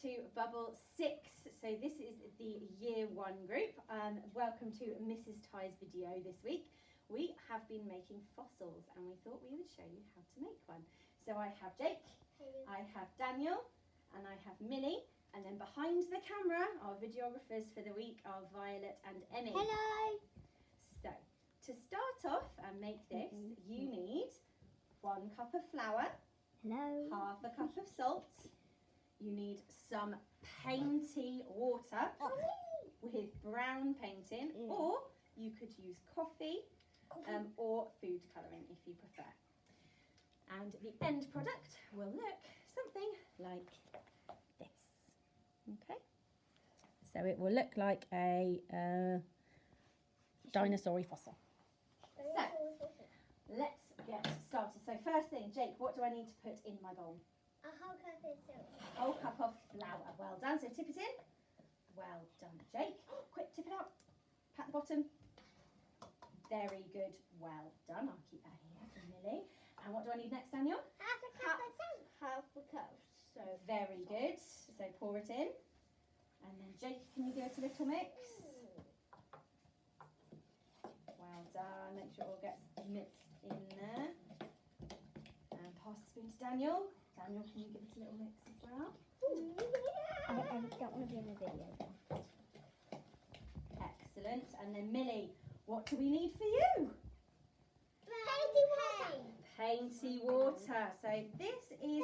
to Bubble 6. So this is the Year 1 group. Welcome to Mrs. Tighe's video this week. We have been making fossils and we thought we would show you how to make one. So I have Jake, I have Daniel, and I have Millie. And then behind the camera, our videographers for the week are Violet and Emmy. Hello! So, to start off and make this, you need 1 cup of flour, Hello. half a cup of salt. You need some painty water with brown painting, or you could use coffee or food colouring if you prefer. And the end product will look something like this. Okay, so it will look like a dinosaur fossil. So let's get started. So first thing, Jake, what do I need to put in my bowl? A whole cup of salt. Whole cup of flour. Well done. So tip it in. Well done, Jake. Quick, tip it out. Pat the bottom. Very good. Well done. I'll keep that here for Millie. And what do I need next, Daniel? Half a cup of salt. Half a cup. So very good. So pour it in. And then Jake, can you give it a little mix? Well done. Make sure it all gets mixed in there. And pass the spoon to Daniel. Daniel, can you give it a little mix as well? I don't want to be in the video. Excellent. And then Millie, what do we need for you? Painty water. So this is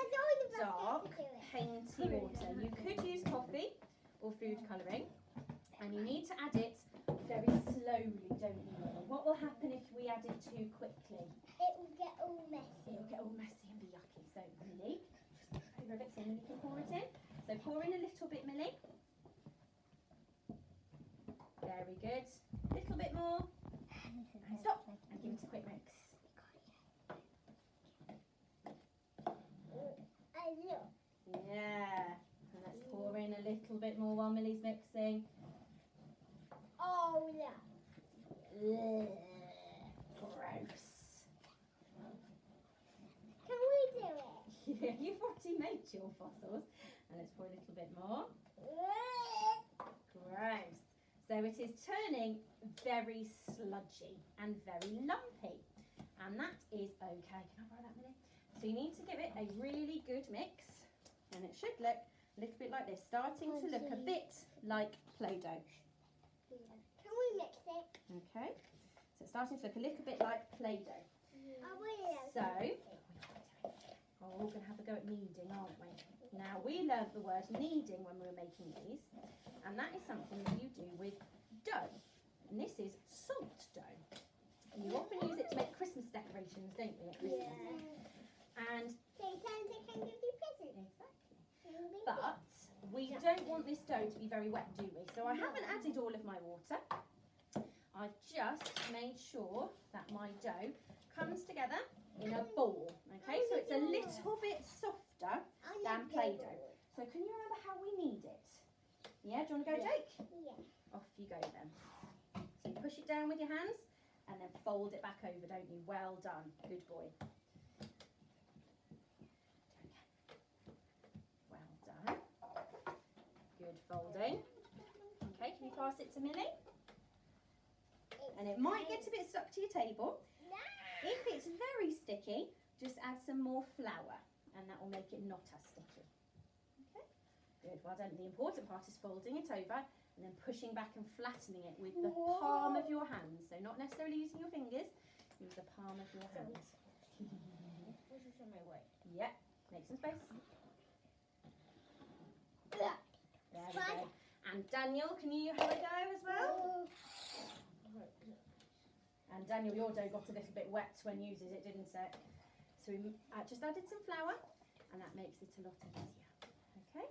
dark painty water. You could use coffee or food colouring, and you need to add it very slowly, don't you? What will happen if we add it too quickly? It will get all messy. It'll get all messy and be yucky. So Millie, just move over a bit so Millie can pour it in. So pour in a little bit, Millie. Very good. A little bit more. And stop. And give it a quick mix. Yeah. And let's pour in a little bit more while Millie's mixing. Oh, yeah. Gross. Can we do it? Yeah, you've already made your fossils. And let's pour a little bit more. Gross. So it is turning very sludgy and very lumpy. And that is okay. Can I borrow that, Millie? So you need to give it a really good mix. And it should look a little bit like this. Starting to look a bit like Play-Doh. Yeah. Can we mix it? Okay. So it's starting to look a little bit like Play-Doh. So, we're all going to have a go at kneading, aren't we? Now, we learnt the word kneading when we were making these, and that is something that you do with dough. And this is salt dough. And you often use it to make Christmas decorations, don't you, at Christmas? Yeah. And sometimes it can give you presents. exactly. But we don't want this dough to be very wet, do we? So I haven't added all of my water. I've just made sure that my dough comes together in a ball. Okay, so it's a little bit softer than Play-Doh. So can you remember how we knead it? Yeah, do you want to go, Jake? Yeah. Off you go then. So you push it down with your hands and then fold it back over, don't you? Well done. Good boy. Well done. Good folding. Okay, can you pass it to Millie? And it might get a bit stuck to your table. If it's very sticky, just add some more flour and that will make it not as sticky. Okay, good, well done. The important part is folding it over and then pushing back and flattening it with the palm of your hands. So not necessarily using your fingers, use the palm of your hands. Yep, make some space. There we go. And Daniel, can you have a go as well? And Daniel, your dough got a little bit wet when you did it, didn't it? So we just added some flour, and that makes it a lot easier. Okay?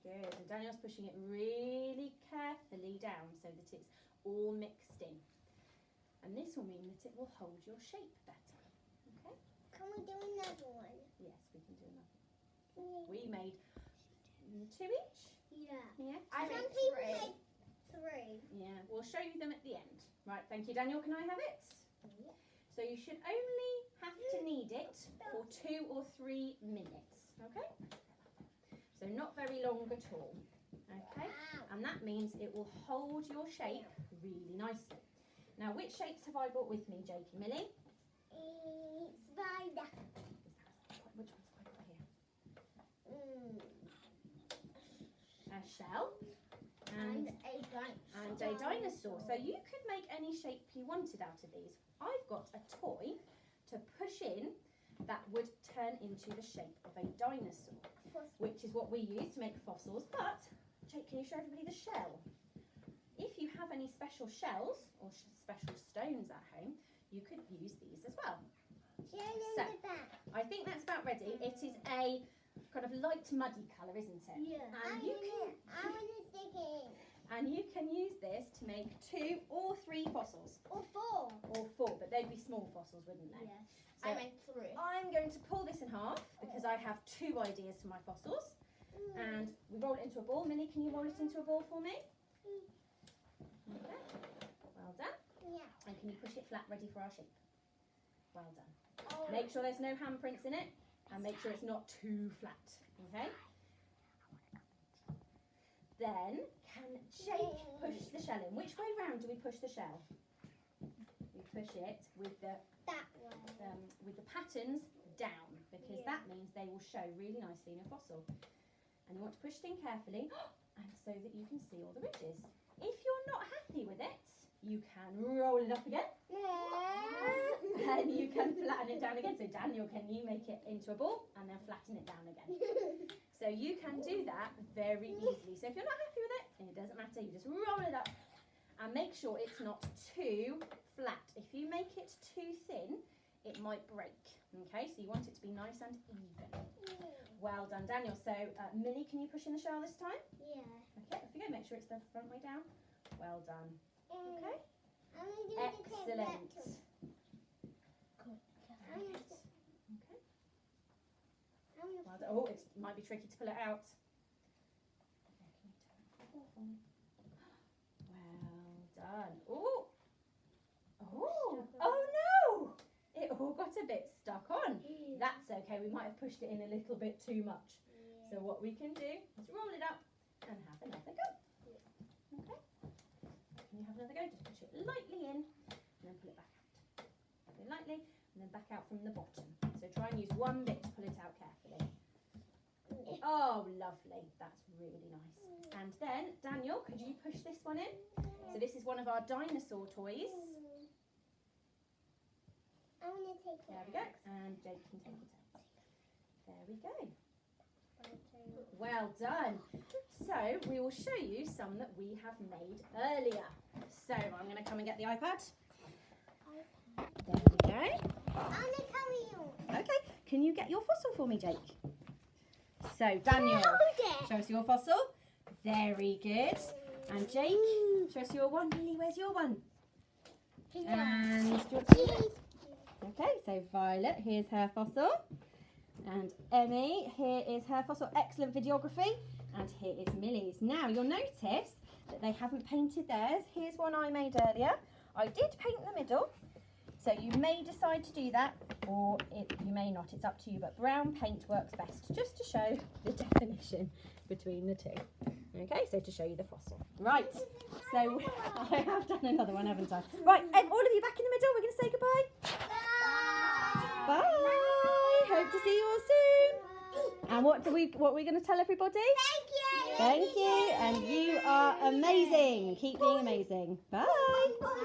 Good. And Daniel's pushing it really carefully down so that it's all mixed in. And this will mean that it will hold your shape better. Okay? Can we do another one? Yes, we can do another one. We made 2 each. Yeah. Yeah. Some people made 3. Yeah, we'll show you them at the end. Right, thank you, Daniel. Can I have it? Yeah. So you should only have to knead it for 2 or 3 minutes. Okay? So not very long at all. Okay? And that means it will hold your shape really nicely. Now, which shapes have I brought with me, Jake and Millie? Spider. Which ones have I got here? A shell and a dinosaur. So you could make any shape you wanted out of these. I've got a toy to push in that would turn into the shape of a dinosaur, which is what we use to make fossils. But, Jake, can you show everybody the shell? If you have any special shells or special stones at home, you could use these as well. So, I think that's about ready. It is a kind of light muddy colour, isn't it? Yeah. And I want to stick it. and you can use this to make 2 or 3 fossils. Or 4. Or 4, but they'd be small fossils, wouldn't they? Yes. So I made 3. I'm going to pull this in half because I have 2 ideas for my fossils. And we roll it into a ball. Millie, can you roll it into a ball for me? Okay. Well done. Yeah. And can you push it flat, ready for our shape? Well done. Oh. Make sure there's no handprints in it, and make sure it's not too flat. Okay? Then, can Jake push the shell in? Which way round do we push the shell? We push it with the That one. patterns down, because Yeah. that means they will show really nicely in a fossil. And you want to push it in carefully, and so that you can see all the ridges. If you're not happy with it, you can roll it up again, and you can flatten it down again. So Daniel, can you make it into a ball and then flatten it down again? So you can do that very easily. So if you're not happy with it, and it doesn't matter, you just roll it up and make sure it's not too flat. If you make it too thin, it might break. Okay, so you want it to be nice and even. Well done, Daniel. So Millie, can you push in the shell this time? Yeah. Okay, off you go. Make sure it's the front way down. Well done. Okay. I'm gonna do the Excellent. tip Okay. I'm gonna Well done. Oh, it might be tricky to pull it out. Okay, can you turn it for me? Well done. Oh. Oh. Oh no! It all got a bit stuck on. That's okay. We might have pushed it in a little bit too much. So what we can do is roll it up and have another go. Okay. Can you have another go? Just push it lightly in and then pull it back out. Very lightly and then back out from the bottom. So try and use one bit to pull it out carefully. Oh, lovely. That's really nice. And then, Daniel, could you push this one in? So this is one of our dinosaur toys. I want to take it. There we go. And Jake can take it out. There we go. Well done. So we will show you some that we have made earlier. So I'm going to come and get the iPad. There we go. I'm going to carry you. Okay. Can you get your fossil for me, Jake? So Daniel, show us your fossil. Very good. And Jake, show us your one. Millie, where's your one? And do you want to see it? Okay, so Violet, here's her fossil. And Emmy, here is her fossil. Excellent videography. And here is Millie's. Now, you'll notice that they haven't painted theirs. Here's one I made earlier. I did paint the middle. So you may decide to do that, or you may not. It's up to you. But brown paint works best, just to show the definition between the two. Okay, so to show you the fossil. Right, so I have done another one, haven't I? Right, all of you back in the middle. We're going to say goodbye. Bye. Hope to see you all soon. And what are we going to tell everybody? Thank you. Thank you. And you are amazing. Keep being amazing. Bye.